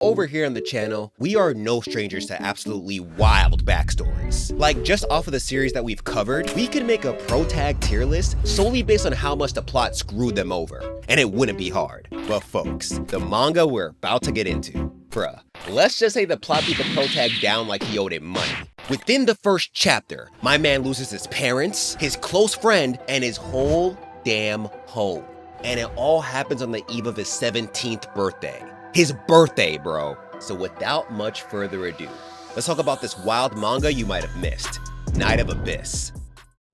Over here on the channel, we are no strangers to absolutely wild backstories. Like, just off of the series that we've covered, we could make a pro tag tier list solely based on how much the plot screwed them over, and it wouldn't be hard. But folks, the manga we're about to get into, bruh, let's just say the plot beat the pro tag down like he owed it money. Within the first chapter, my man loses his parents, his close friend, and his whole damn home. And it all happens on the eve of his 17th birthday. His birthday, bro. So without much further ado, let's talk about this wild manga you might have missed, Night of Abyss.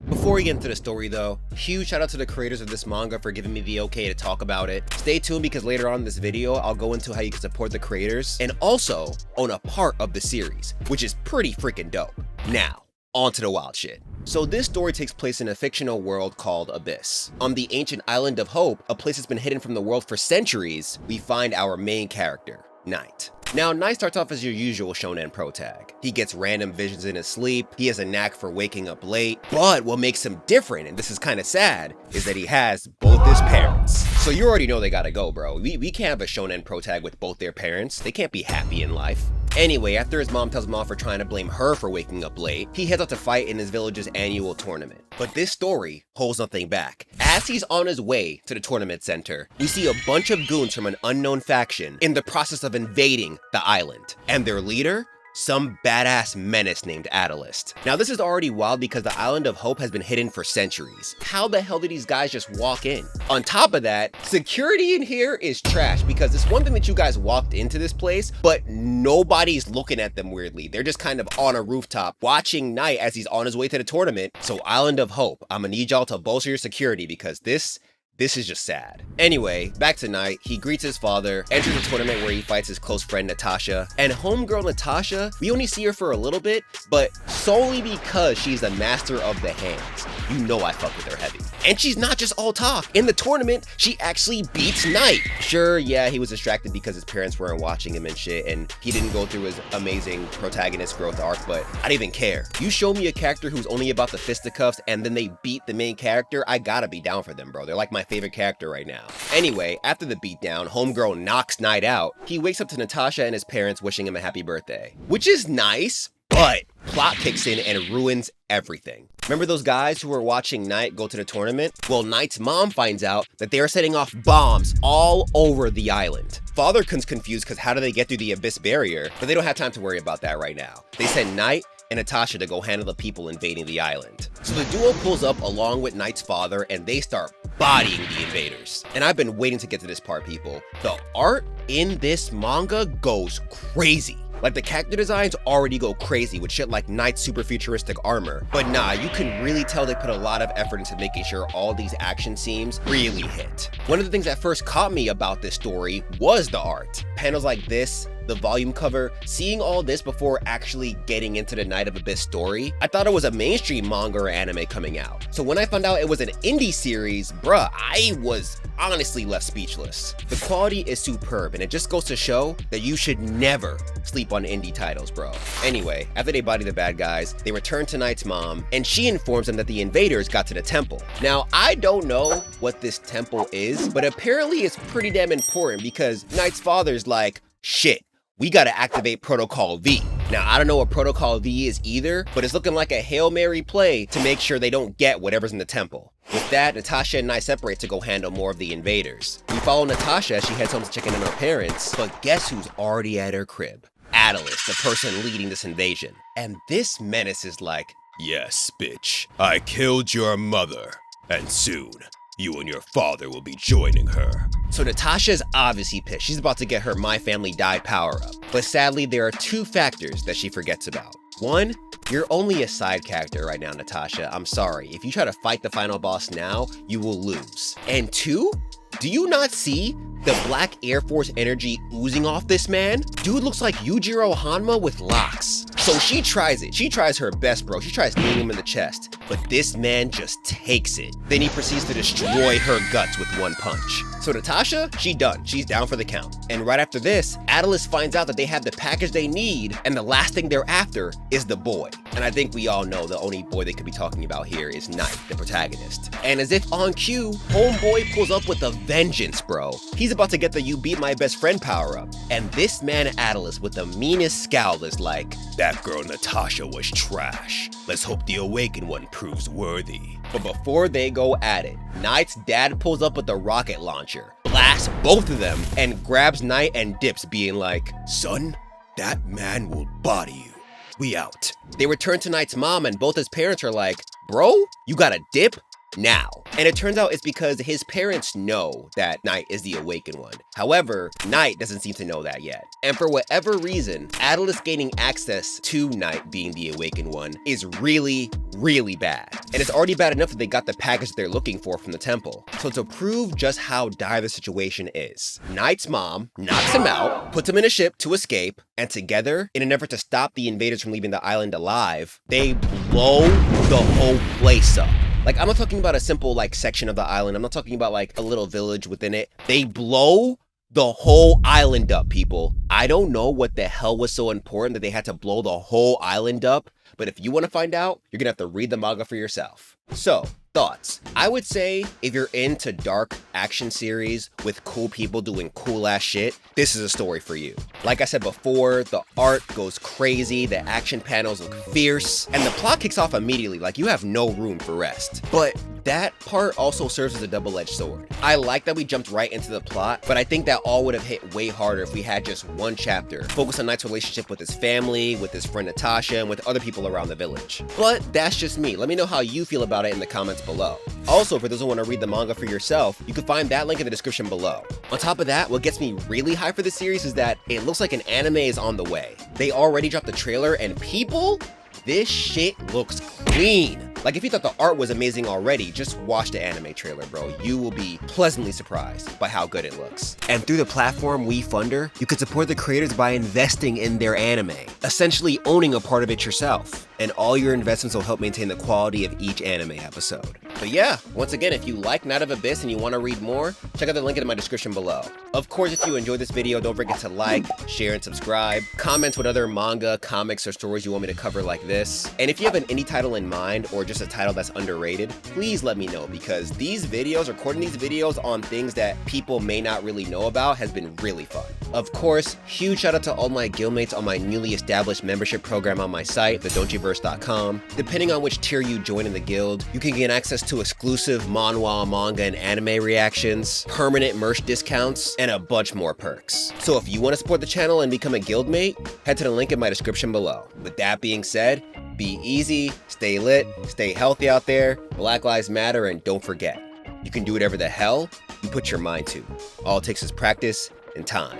Before we get into the story though, huge shout out to the creators of this manga for giving me the okay to talk about it. Stay tuned because later on in this video, I'll go into how you can support the creators and also own a part of the series, which is pretty freaking dope. Now, on to the wild shit. So this story takes place in a fictional world called Abyss. On the ancient island of Hope, a place that's been hidden from the world for centuries, we find our main character, Knight. Now, Knight starts off as your usual shonen pro tag. He gets random visions in his sleep, he has a knack for waking up late, but what makes him different, and this is kind of sad, is that he has both his parents. So you already know they gotta go, bro. We can't have a shonen pro tag with both their parents. They can't be happy in life. Anyway, after his mom tells him off for trying to blame her for waking up late, he heads out to fight in his village's annual tournament. But this story holds nothing back. As he's on his way to the tournament center, we see a bunch of goons from an unknown faction in the process of invading the island. And their leader? Some badass menace named Adalist. Now this is already wild because the Island of Hope has been hidden for centuries. How the hell did these guys just walk in? On top of that, security in here is trash because it's one thing that you guys walked into this place, but nobody's looking at them weirdly. They're just kind of on a rooftop watching Knight as he's on his way to the tournament. So Island of Hope, I'm gonna need y'all to bolster your security because this is just sad. Anyway, back to Knight. He greets his father, enters a tournament where he fights his close friend Natasha. And homegirl Natasha, we only see her for a little bit, but solely because she's a master of the hands. You know I fuck with her heavy. And she's not just all talk. In the tournament, she actually beats Knight. Sure, yeah, he was distracted because his parents weren't watching him and shit, and he didn't go through his amazing protagonist growth arc, but I didn't even care. You show me a character who's only about the fisticuffs and then they beat the main character, I gotta be down for them, bro. They're like my favorite character right now. Anyway, after the beatdown, homegirl knocks Knight out. He wakes up to Natasha and his parents wishing him a happy birthday, which is nice, but plot kicks in and ruins everything. Remember those guys who were watching Knight go to the tournament? Well, Knight's mom finds out that they are setting off bombs all over the island. Father comes confused because how do they get through the Abyss barrier? But they don't have time to worry about that right now. They send Knight and Natasha to go handle the people invading the island. So the duo pulls up along with Knight's father and they start bodying the invaders. And I've been waiting to get to this part, people. The art in this manga goes crazy. Like the character designs already go crazy with shit like Knight's super futuristic armor. But nah, you can really tell they put a lot of effort into making sure all these action scenes really hit. One of the things that first caught me about this story was the art. Panels like this, the volume cover, seeing all this before actually getting into the Night of Abyss story, I thought it was a mainstream manga or anime coming out. So when I found out it was an indie series, bruh, I was honestly left speechless. The quality is superb and it just goes to show that you should never sleep on indie titles, bro. Anyway, after they body the bad guys, they return to Knight's mom and she informs them that the invaders got to the temple. Now, I don't know what this temple is, but apparently it's pretty damn important because Knight's father's like, shit, we gotta activate Protocol V. Now, I don't know what Protocol V is either, but it's looking like a Hail Mary play to make sure they don't get whatever's in the temple. With that, Natasha and Knight separate to go handle more of the invaders. We follow Natasha as she heads home to check in on her parents, but guess who's already at her crib? Adalist, the person leading this invasion. And this menace is like, yes, bitch, I killed your mother, and soon, you and your father will be joining her. So Natasha's obviously pissed. She's about to get her My Family Die power up. But sadly, there are two factors that she forgets about. One, you're only a side character right now, Natasha. I'm sorry. If you try to fight the final boss now, you will lose. And two, do you not see the Black Air Force energy oozing off this man? Dude looks like Yujiro Hanma with locks. So she tries it. She tries her best, bro. She tries kneeing him in the chest. But this man just takes it. Then he proceeds to destroy her guts with one punch. So Natasha, she done. She's down for the count. And right after this, Adalist finds out that they have the package they need, and the last thing they're after is the boy. And I think we all know the only boy they could be talking about here is Knight, the protagonist. And as if on cue, homeboy pulls up with a vengeance, bro. He's about to get the "you beat my best friend" power up. And this man Atlas with the meanest scowl is like, "That girl Natasha was trash. Let's hope the awakened one proves worthy." But before they go at it, Knight's dad pulls up with a rocket launcher, blasts both of them, and grabs Knight and dips, being like, "Son, that man will body you. We out." They return to Knight's mom and both his parents are like, "Bro, you gotta dip now." And it turns out it's because his parents know that Knight is the awakened one. However, Knight doesn't seem to know that yet. And for whatever reason, Atlas gaining access to Knight being the awakened one is really, really bad. And it's already bad enough that they got the package they're looking for from the temple. So to prove just how dire the situation is, Knight's mom knocks him out, puts him in a ship to escape, and together, in an effort to stop the invaders from leaving the island alive, they blow the whole place up. Like, I'm not talking about a simple like section of the island. I'm not talking about like a little village within it. They blow the whole island up, people. I don't know what the hell was so important that they had to blow the whole island up, but if you want to find out, you're gonna have to read the manga for yourself. So, thoughts? I would say if you're into dark action series with cool people doing cool ass shit, this is a story for you. Like I said before, the art goes crazy, the action panels look fierce, and the plot kicks off immediately, like you have no room for rest. But that part also serves as a double-edged sword. I like that we jumped right into the plot, but I think that all would have hit way harder if we had just one chapter focused on Knight's relationship with his family, with his friend Natasha, and with other people around the village. But that's just me. Let me know how you feel about it in the comments below. Also, for those who want to read the manga for yourself, you can find that link in the description below. On top of that, what gets me really hyped for this series is that it looks like an anime is on the way. They already dropped the trailer, and people, this shit looks clean. Like, if you thought the art was amazing already, just watch the anime trailer, bro. You will be pleasantly surprised by how good it looks. And through the platform Wefunder, you can support the creators by investing in their anime, essentially owning a part of it yourself. And all your investments will help maintain the quality of each anime episode. But yeah, once again, if you like Night of Abyss and you want to read more, check out the link in my description below. Of course, if you enjoyed this video, don't forget to like, share, and subscribe. Comment what other manga, comics, or stories you want me to cover like this. And if you have an indie title in mind, or just a title that's underrated, please let me know, because these videos, recording these videos on things that people may not really know about, has been really fun. Of course, huge shout out to all my guildmates on my newly established membership program on my site, thedonjiverse.com. Depending on which tier you join in the guild, you can gain access to exclusive manhwa, manga, and anime reactions, permanent merch discounts, and a bunch more perks. So if you want to support the channel and become a guildmate, head to the link in my description below. With that being said, be easy, stay lit, stay healthy out there, Black Lives Matter, and don't forget, you can do whatever the hell you put your mind to. All it takes is practice and time.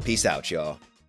Peace out, y'all.